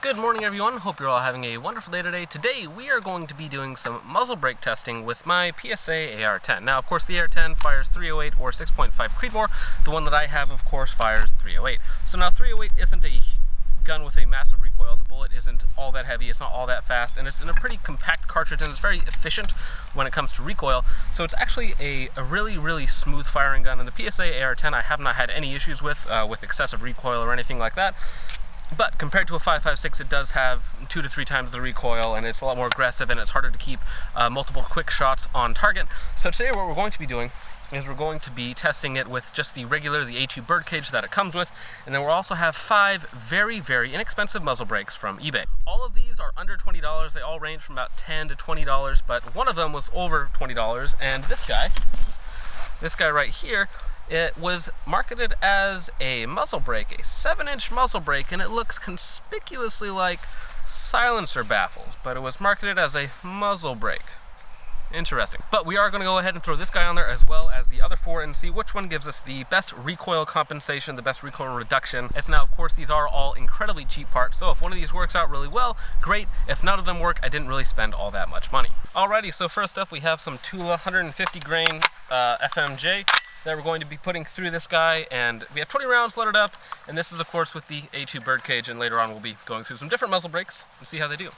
Good morning, everyone. Hope you're all having a wonderful day today. Today we are going to be doing some muzzle brake testing with my PSA AR-10. Now, of course, the AR-10 fires 308 or 6.5 Creedmoor. The one that I have, of course, fires 308. So now 308 isn't a gun with a massive recoil. The bullet isn't all that heavy, it's not all that fast, and it's in a pretty compact cartridge, and it's very efficient when it comes to recoil. So it's actually a really smooth firing gun, and the PSA AR-10 I have not had any issues with excessive recoil or anything like that. But compared to a 5.56, it does have 2 to 3 times the recoil, and it's a lot more aggressive, and it's harder to keep multiple quick shots on target. So today what we're going to be doing is we're going to be testing it with just the A2 birdcage that it comes with, and then we'll also have 5 very inexpensive muzzle brakes from eBay. All of these are under $20. They all range from about $10 to $20, but one of them was over $20, and this guy right here, it was marketed as a muzzle brake, a 7-inch muzzle brake, and it looks conspicuously like silencer baffles, but it was marketed as a muzzle brake. Interesting. But we are going to go ahead and throw this guy on there as well as the other 4 and see which one gives us the best recoil compensation, the best recoil reduction. It's now, of course, these are all incredibly cheap parts, so if one of these works out really well, great. If none of them work, I didn't really spend all that much money. Alrighty, so first up we have some Tula 150 grain FMJ that we're going to be putting through this guy, and we have 20 rounds loaded up, and this is of course with the A2 birdcage, and later on we'll be going through some different muzzle brakes and see how they do.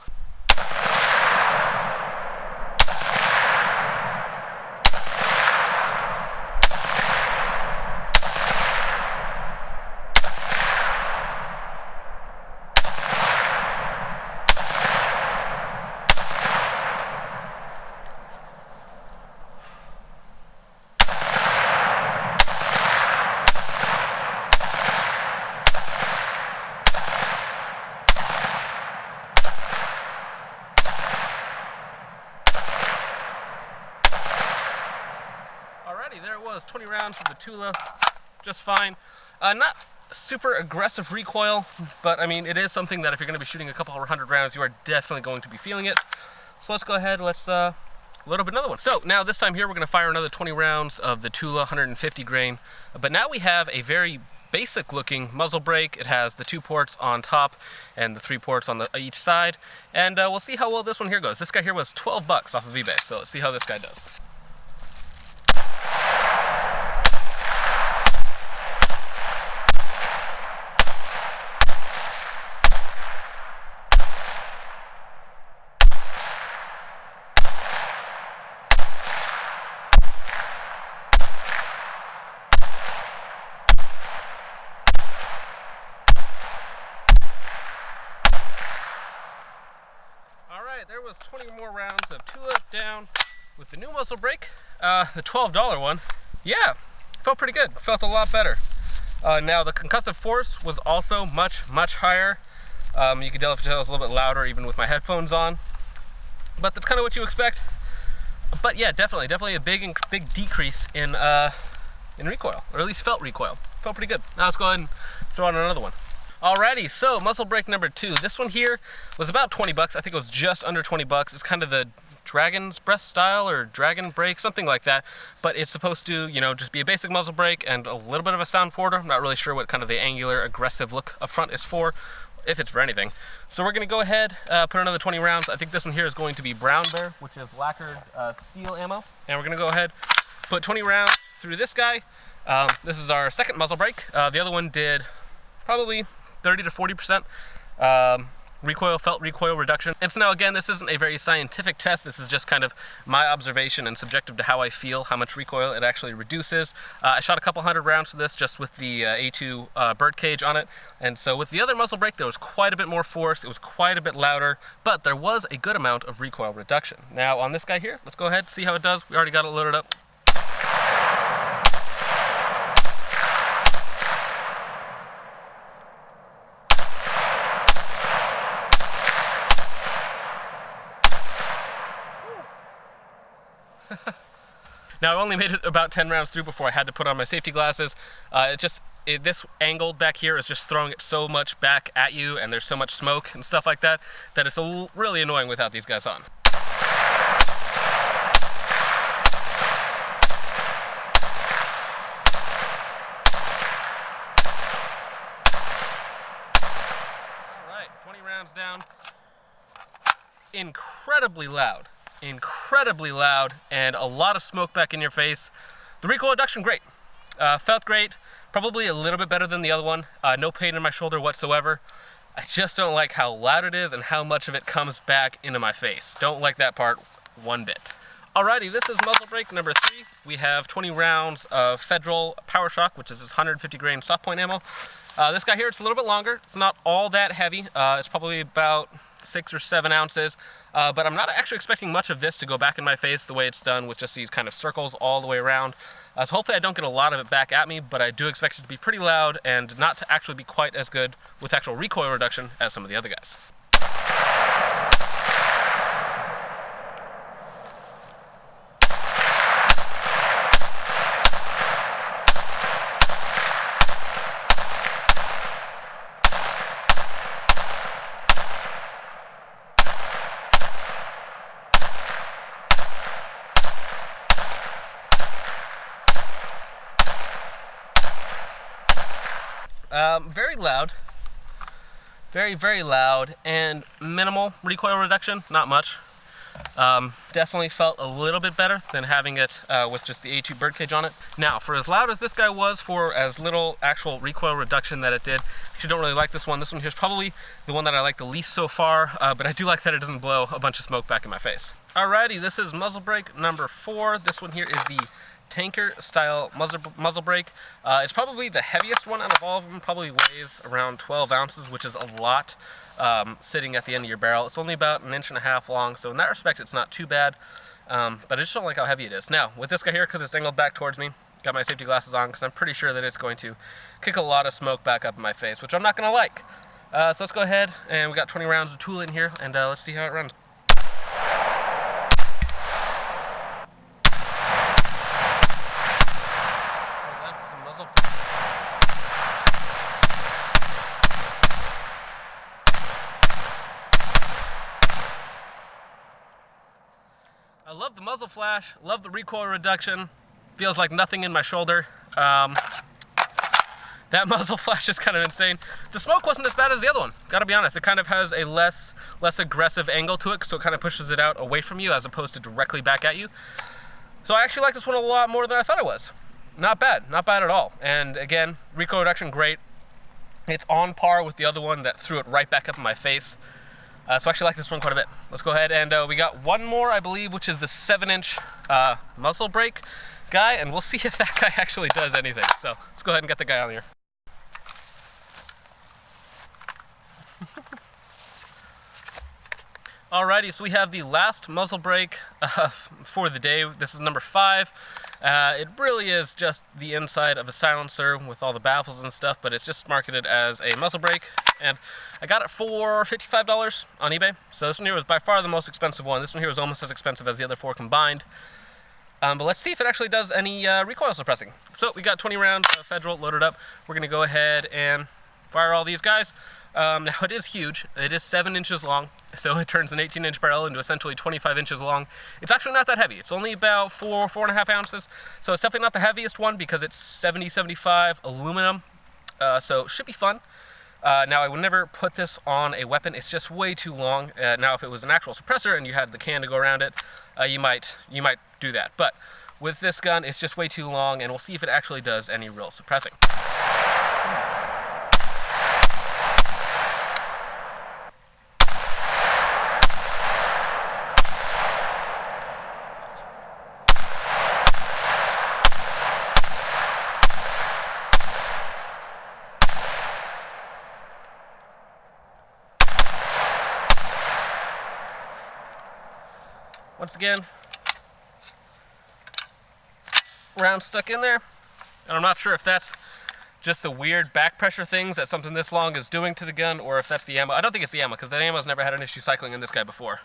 There it was, 20 rounds for the Tula, just fine. Not super aggressive recoil, but I mean, it is something that if you're going to be shooting a couple hundred rounds, you are definitely going to be feeling it. So let's go ahead, let's load up another one. So now this time here, we're going to fire another 20 rounds of the Tula 150 grain, but now we have a very basic looking muzzle brake. It has the 2 ports on top and the 3 ports on each side, and we'll see how well this one here goes. This guy here was 12 bucks off of eBay, so let's see how this guy does. There was 20 more rounds of Tula down with the new muzzle brake, the $12 one. Yeah, felt pretty good, felt a lot better. Now the concussive force was also much higher. You can tell if it was a little bit louder even with my headphones on, but that's kind of what you expect. But yeah, definitely a big decrease in recoil, or at least felt recoil. Felt pretty good. Now let's go ahead and throw on another one. Alrighty, so muzzle brake number 2. This one here was about 20 bucks. I think it was just under 20 bucks. It's kind of the Dragon's Breath style or Dragon brake, something like that. But it's supposed to, you know, just be a basic muzzle brake and a little bit of a sound forwarder. I'm not really sure what kind of the angular, aggressive look up front is for, if it's for anything. So we're going to go ahead, put another 20 rounds. I think this one here is going to be Brown Bear, which is lacquered steel ammo. And we're going to go ahead, put 20 rounds through this guy. This is our second muzzle brake. The other one did probably 30 to 40% felt recoil reduction. And so now again, this isn't a very scientific test. This is just kind of my observation and subjective to how I feel, how much recoil it actually reduces. I shot a couple hundred rounds for this just with the A2 birdcage on it. And so with the other muzzle brake, there was quite a bit more force. It was quite a bit louder, but there was a good amount of recoil reduction. Now on this guy here, let's go ahead and see how it does. We already got it loaded up. Now I only made it about 10 rounds through before I had to put on my safety glasses. This angled back here is just throwing it so much back at you, and there's so much smoke and stuff like that, that it's really annoying without these guys on. down. Incredibly loud, and a lot of smoke back in your face. The recoil reduction, great. Felt great, probably a little bit better than the other one. No pain in my shoulder whatsoever. I just don't like how loud it is and how much of it comes back into my face. Don't like that part one bit. Alrighty, this is muzzle brake number 3. We have 20 rounds of Federal Power Shock, which is this 150 grain soft point ammo. This guy here, it's a little bit longer. It's not all that heavy. It's probably about 6 or 7 ounces, but I'm not actually expecting much of this to go back in my face the way it's done with just these kind of circles all the way around. So hopefully I don't get a lot of it back at me, but I do expect it to be pretty loud and not to actually be quite as good with actual recoil reduction as some of the other guys. Very loud, very loud, and minimal recoil reduction, not much. Definitely felt a little bit better than having it with just the A2 birdcage on it. Now, for as loud as this guy was, for as little actual recoil reduction that it did, I actually don't really like this one. This one here's probably the one that I like the least so far, but I do like that it doesn't blow a bunch of smoke back in my face. Alrighty, this is muzzle brake number 4. This one here is the tanker style muzzle brake. It's probably the heaviest one out of all of them. Probably weighs around 12 ounces, which is a lot sitting at the end of your barrel. It's only about 1.5 inches long, so in that respect it's not too bad, but I just don't like how heavy it is. Now with this guy here, because it's angled back towards me, got my safety glasses on because I'm pretty sure that it's going to kick a lot of smoke back up in my face, which I'm not going to like. So let's go ahead, and we got 20 rounds of tool in here, and let's see how it runs. I love the muzzle flash, love the recoil reduction, feels like nothing in my shoulder. That muzzle flash is kind of insane. The smoke wasn't as bad as the other one, gotta be honest. It kind of has a less aggressive angle to it, so it kind of pushes it out away from you as opposed to directly back at you. So I actually like this one a lot more than I thought it was. Not bad at all. And again, recoil reduction, great. It's on par with the other one that threw it right back up in my face. So I actually like this one quite a bit. Let's go ahead, and we got one more, I believe, which is the 7-inch muzzle brake guy, and we'll see if that guy actually does anything. So let's go ahead and get the guy on here. Alrighty, so we have the last muzzle brake for the day. This is number 5. It really is just the inside of a silencer with all the baffles and stuff, but it's just marketed as a muzzle brake, and I got it for $55 on eBay. So this one here was by far the most expensive one. This one here was almost as expensive as the other 4 combined. But let's see if it actually does any recoil suppressing. So we got 20 rounds of Federal loaded up. We're gonna go ahead and fire all these guys. Now it is huge. It is 7 inches long, so it turns an 18-inch barrel into essentially 25 inches long. It's actually not that heavy. It's only about 4.5 ounces, so it's definitely not the heaviest one because it's 70-75 aluminum, so it should be fun. Now I would never put this on a weapon. It's just way too long. Now if it was an actual suppressor and you had the can to go around it, you might do that. But with this gun, it's just way too long, and we'll see if it actually does any real suppressing. Once again, round stuck in there, and I'm not sure if that's just the weird back pressure things that something this long is doing to the gun, or if that's the ammo. I don't think it's the ammo, because that ammo's never had an issue cycling in this guy before.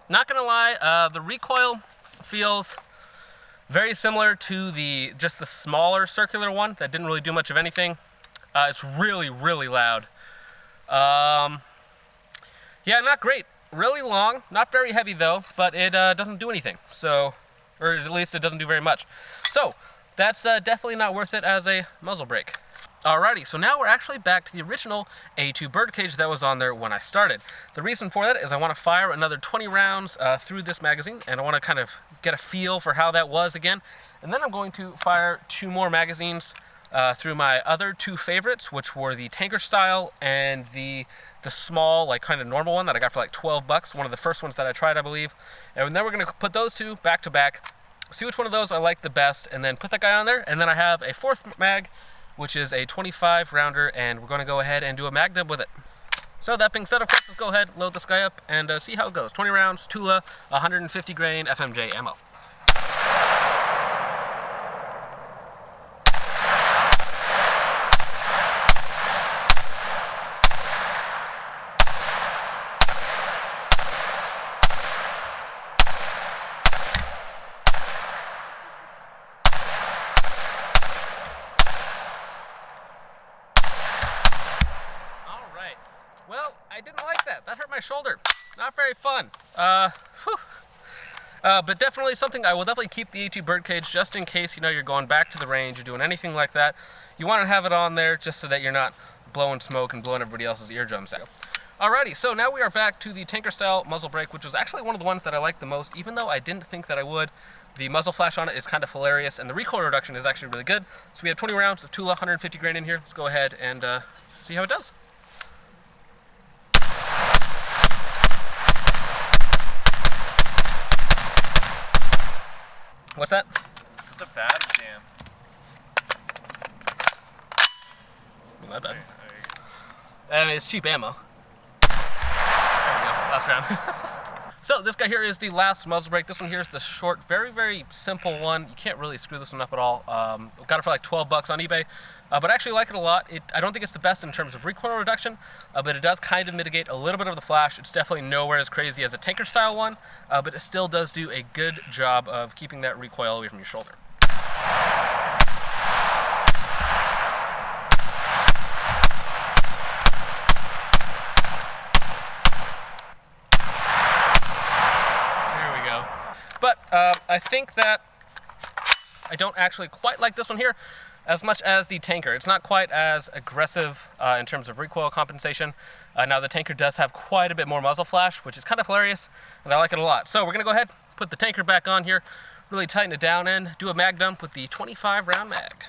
Not gonna lie, the recoil feels very similar to just the smaller circular one that didn't really do much of anything. It's really loud. Yeah, not great. really long, not very heavy though, but it doesn't do anything. So, or at least it doesn't do very much. So that's definitely not worth it as a muzzle brake. Alrighty, so now we're actually back to the original A2 birdcage that was on there when I started. The reason for that is I want to fire another 20 rounds through this magazine, and I want to kind of get a feel for how that was again. And then I'm going to fire 2 more magazines through my other 2 favorites, which were the tanker style and the small, like kind of normal one that I got for like 12 bucks. One of the first ones that I tried, I believe. And then we're going to put those 2 back to back, see which one of those I like the best, and then put that guy on there. And then I have a 4th mag, which is a 25 rounder, and we're going to go ahead and do a magnum with it. So that being said, of course, let's go ahead, load this guy up, and see how it goes. 20 rounds, Tula, 150 grain FMJ ammo. Well, I didn't like that. That hurt my shoulder. Not very fun. But definitely something I will definitely keep the A2 birdcage just in case, you know, you're going back to the range, you're doing anything like that. You want to have it on there just so that you're not blowing smoke and blowing everybody else's eardrums out. Alrighty, so now we are back to the tanker style muzzle brake, which was actually one of the ones that I liked the most, even though I didn't think that I would. The muzzle flash on it is kind of hilarious, and the recoil reduction is actually really good. So we have 20 rounds of Tula, 150 grain in here. Let's go ahead and see how it does. What's that? It's a bad jam. Not bad. I mean, it's cheap ammo. There we go, last round. So this guy here is the last muzzle brake. This one here is the short, very, very simple one. You can't really screw this one up at all. Got it for like 12 bucks on eBay, but I actually like it a lot. I don't think it's the best in terms of recoil reduction, but it does kind of mitigate a little bit of the flash. It's definitely nowhere as crazy as a tanker style one, but it still does do a good job of keeping that recoil away from your shoulder. But I think that I don't actually quite like this one here as much as the tanker. It's not quite as aggressive in terms of recoil compensation. Now the tanker does have quite a bit more muzzle flash, which is kind of hilarious, and I like it a lot. So we're going to go ahead, put the tanker back on here, really tighten it down and do a mag dump with the 25 round mag.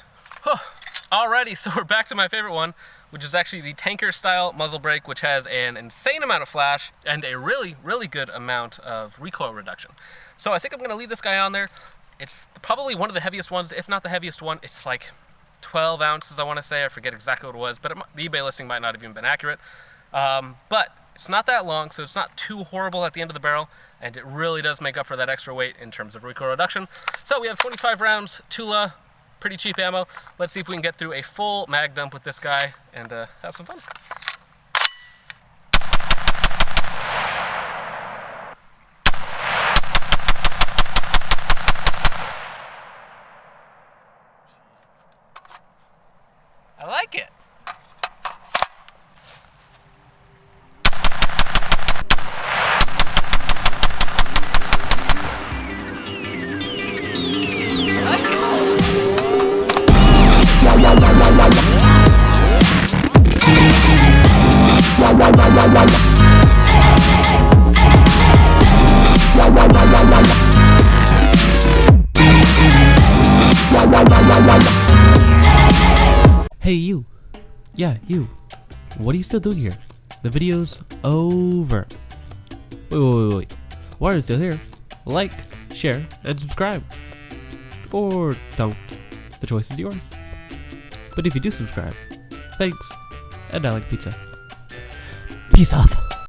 Alrighty, so we're back to my favorite one, which is actually the tanker style muzzle brake, which has an insane amount of flash and a really, really good amount of recoil reduction. So I think I'm going to leave this guy on there. It's probably one of the heaviest ones, if not the heaviest one. It's like 12 ounces, I want to say. I forget exactly what it was, but the eBay listing might not have even been accurate. But it's not that long, so it's not too horrible at the end of the barrel, and it really does make up for that extra weight in terms of recoil reduction. So we have 25 rounds, Tula, pretty cheap ammo. Let's see if we can get through a full mag dump with this guy and have some fun. I like it. Hey you. Yeah, you. What are you still doing here? The video's over. Wait. Why are you still here? Like, share, and subscribe. Or don't. The choice is yours. But if you do subscribe, thanks. And I like pizza. Peace off.